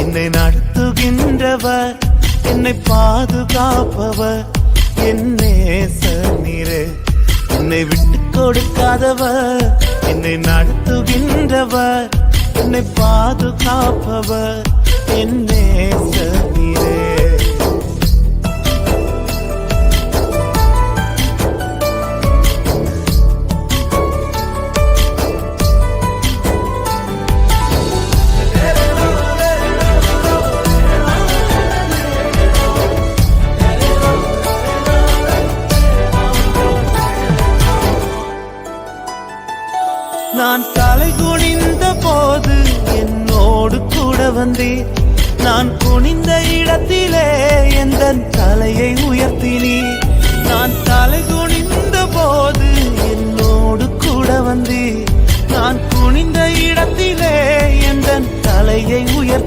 என்னை நடத்துகின்றவர், என்னை பாதுகாப்பவர், என் நேசநீரே. என்னை விட்டு கொடுக்காதவர், என்னை நடத்துகின்றவர், என்னை பாதுகாப்பவர், என் நேசநீரே. நான் தலை குனிந்த போது என்னோடு கூட வந்தீர். நான் குனிந்த இடத்திலே எந்த தலையை உயர்த்தினீர். நான் தலை குனிந்த போது என்னோடு கூட வந்தீர். நான் குனிந்த இடத்திலே எந்த தலையை உயர்த்தி